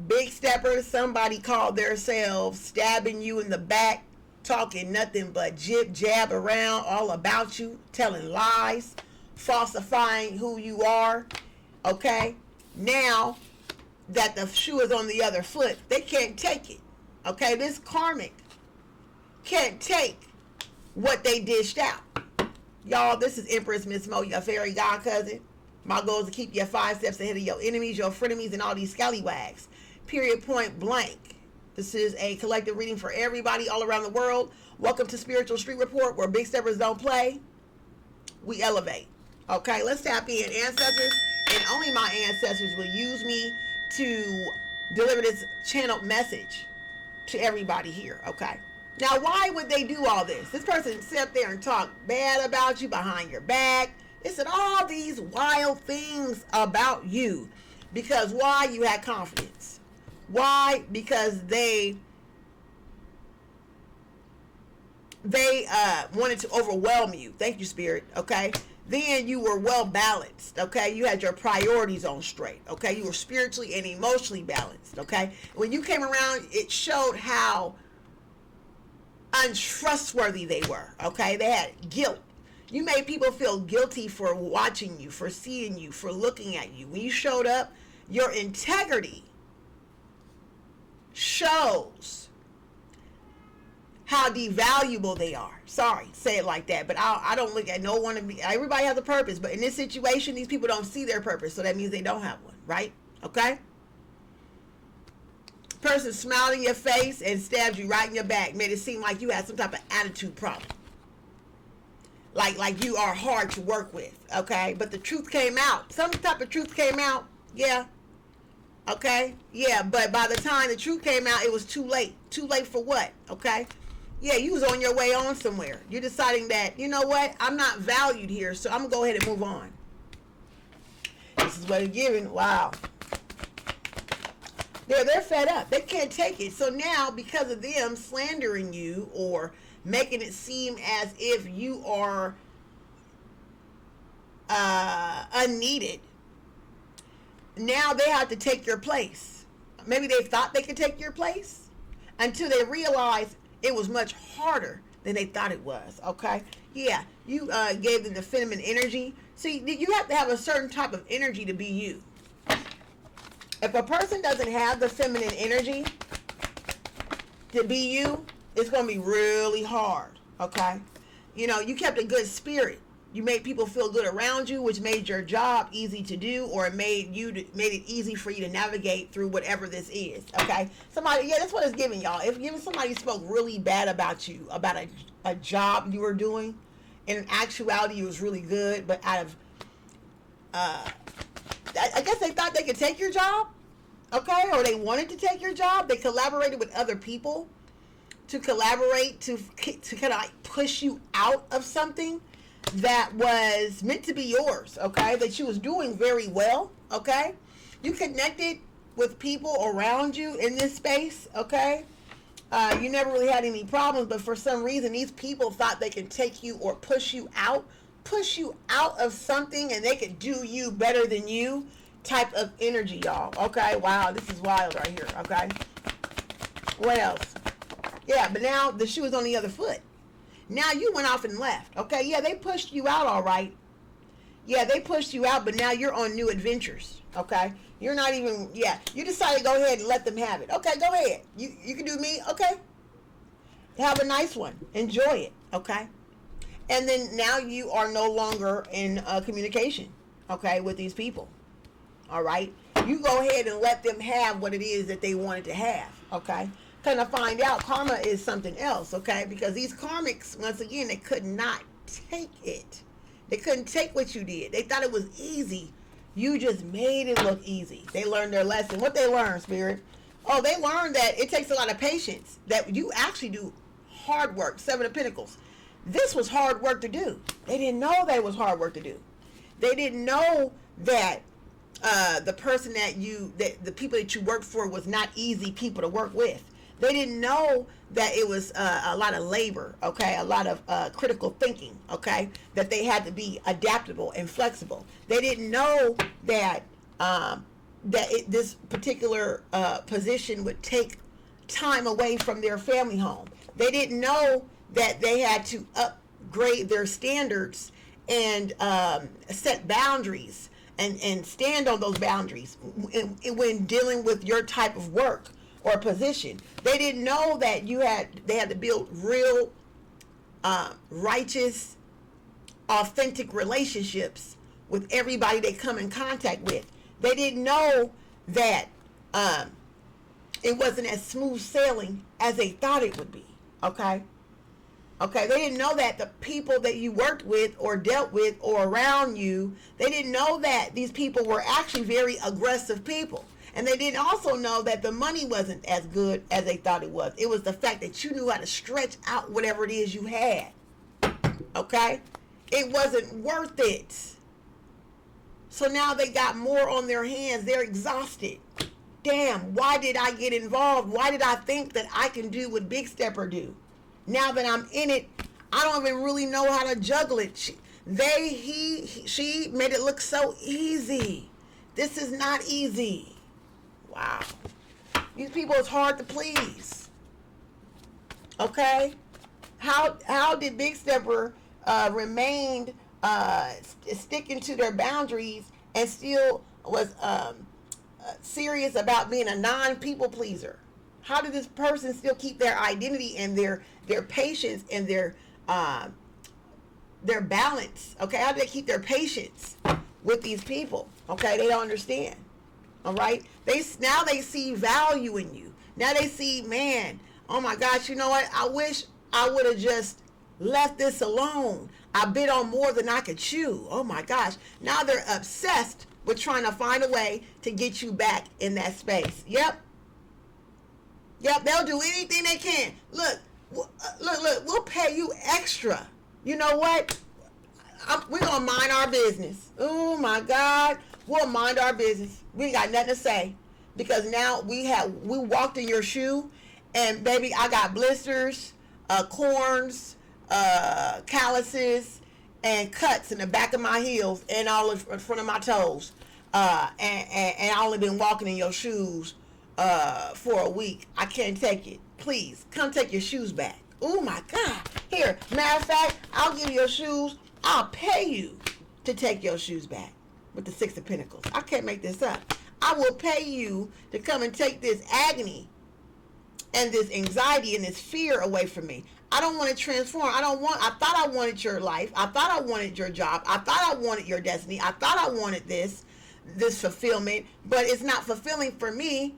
Big steppers, somebody called themselves stabbing you in the back, talking nothing but jib jab around all about you, telling lies, falsifying who you are. Okay, now that the shoe is on the other foot, they can't take it. Okay, this karmic can't take what they dished out. Y'all, this is Empress Miss Mo, your fairy god cousin. My goal is to keep you 5 steps ahead of your enemies, your frenemies, and all these scallywags. Period, point blank. This is a collective reading for everybody all around the world. Welcome to Spiritual Street Report, where big steppers don't play. We elevate. Okay, let's tap in. Ancestors, and only my ancestors will use me to deliver this channeled message to everybody here. Okay. Now, why would they do all this? This person sit up there and talk bad about you behind your back. They said all these wild things about you. Because why? You had confidence. Why? Because they wanted to overwhelm you. Thank you, Spirit. Okay. Then you were well balanced. Okay. You had your priorities on straight. Okay. You were spiritually and emotionally balanced. Okay. When you came around, it showed how untrustworthy they were. Okay. They had guilt. You made people feel guilty for watching you, for seeing you, for looking at you. When you showed up, your integrity shows how devaluable they are. Sorry, say it like that, but I don't look at no one of me. Everybody has a purpose, but in this situation, these people don't see their purpose, so that means they don't have one, right? Okay? Person smiled in your face and stabbed you right in your back, made it seem like you had some type of attitude problem. Like you are hard to work with, okay? But the truth came out. Some type of truth came out, yeah. Okay? Yeah, but by the time the truth came out, it was too late. Too late for what? Okay? Yeah, you was on your way on somewhere. You're deciding that, you know what? I'm not valued here, so I'm going to go ahead and move on. This is what it's giving. Wow. They're fed up. They can't take it. So now, because of them slandering you or making it seem as if you are unneeded, now they have to take your place. Maybe they thought they could take your place until they realized it was much harder than they thought it was. Okay? Yeah, you gave them the feminine energy. See, you have to have a certain type of energy to be you. If a person doesn't have the feminine energy to be you, it's going to be really hard. Okay? You know, you kept a good spirit. You made people feel good around you, which made your job easy to do, or it made it easy for you to navigate through whatever this is. Okay? Somebody, yeah, that's what it's giving, y'all. If somebody spoke really bad about you, about a job you were doing, in actuality it was really good, but out of I guess they thought they could take your job, okay? Or they wanted to take your job. They collaborated with other people to collaborate to kind of like push you out of something that was meant to be yours, okay? That you was doing very well, okay? You connected with people around you in this space, okay? You never really had any problems, but for some reason, these people thought they could take you or push you out of something, and they could do you better than you type of energy, y'all. Okay, wow, this is wild right here. Okay, what else? Yeah, but now the shoe is on the other foot. Now you went off and left. Okay, yeah, they pushed you out, all right. Yeah, they pushed you out, but now you're on new adventures. Okay, you're not even, yeah, you decided to go ahead and let them have it. Okay, go ahead, you can do me. Okay, have a nice one, enjoy it. Okay. And then now you are no longer in communication, okay, with these people. All right. You go ahead and let them have what it is that they wanted to have. Okay. Kind of find out karma is something else. Okay. Because these karmics, once again, they could not take it. They couldn't take what you did. They thought it was easy. You just made it look easy. They learned their lesson. What they learned, Spirit? Oh, they learned that it takes a lot of patience. That you actually do hard work. 7 of Pentacles. This was hard work to do. They didn't know that it was hard work to do. They didn't know that the person that the people that you worked for was not easy people to work with. They didn't know that it was a lot of labor, okay, a lot of critical thinking, okay, that they had to be adaptable and flexible. They didn't know that this particular position would take time away from their family home. They didn't know that they had to upgrade their standards and set boundaries and stand on those boundaries when dealing with your type of work or position. They didn't know that they had to build real righteous, authentic relationships with everybody they come in contact with. They didn't know that it wasn't as smooth sailing as they thought it would be. Okay? Okay, they didn't know that the people that you worked with or dealt with or around you, they didn't know that these people were actually very aggressive people. And they didn't also know that the money wasn't as good as they thought it was. It was the fact that you knew how to stretch out whatever it is you had. Okay? It wasn't worth it. So now they got more on their hands. They're exhausted. Damn, why did I get involved? Why did I think that I can do what Big Stepper do? Now that I'm in it, I don't even really know how to juggle it. She made it look so easy. This is not easy. Wow. These people is hard to please. Okay? How did Big Stepper remained sticking to their boundaries and still was serious about being a non-people pleaser? How did this person still keep their identity and their patience and their balance? Okay, how do they keep their patience with these people? Okay, they don't understand. All right, now they see value in you. Now they see, man, oh my gosh, you know what? I wish I would have just left this alone. I bit on more than I could chew. Oh my gosh. Now they're obsessed with trying to find a way to get you back in that space. Yep, they'll do anything they can. Look, we'll pay you extra. You know what? We're going to mind our business. Oh my God. We'll mind our business. We ain't got nothing to say. Because now we walked in your shoe, and baby, I got blisters, corns, calluses, and cuts in the back of my heels and all in front of my toes. And I only been walking in your shoes for a week. I can't take it. Please, come take your shoes back. Oh my God. Here, matter of fact, I'll give you your shoes. I'll pay you to take your shoes back with the Six of Pentacles. I can't make this up. I will pay you to come and take this agony and this anxiety and this fear away from me. I don't want to transform. I thought I wanted your life. I thought I wanted your job. I thought I wanted your destiny. I thought I wanted this fulfillment, but it's not fulfilling for me.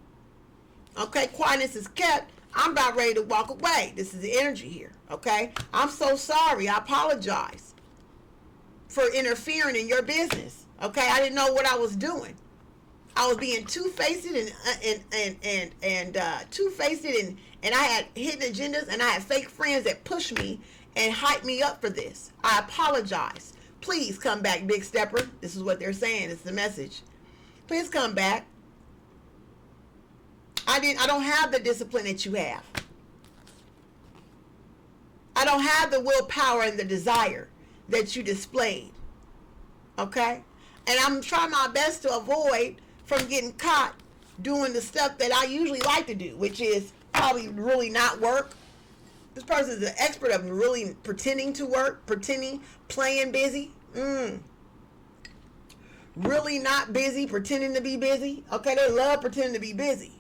Okay, quietness is kept. I'm about ready to walk away. This is the energy here. Okay, I'm so sorry. I apologize for interfering in your business. Okay, I didn't know what I was doing. I was being two-faced and two-faced and I had hidden agendas, and I had fake friends that pushed me and hyped me up for this. I apologize. Please come back, Big Stepper. This is what they're saying. It's the message. Please come back. I don't have the discipline that you have. I don't have the willpower and the desire that you displayed. Okay? And I'm trying my best to avoid from getting caught doing the stuff that I usually like to do, which is probably really not work. This person is an expert of really pretending to work, playing busy. Really not busy, pretending to be busy. Okay, they love pretending to be busy.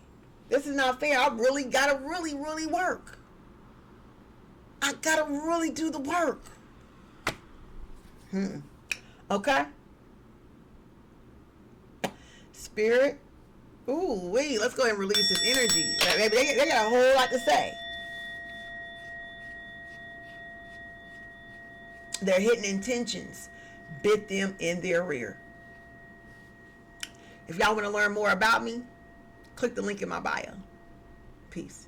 This is not fair. I really gotta really work. I gotta really do the work. Okay? Spirit. Ooh, wait, let's go ahead and release this energy. Maybe they got a whole lot to say. Their hidden intentions bit them in their rear. If y'all want to learn more about me, click the link in my bio. Peace.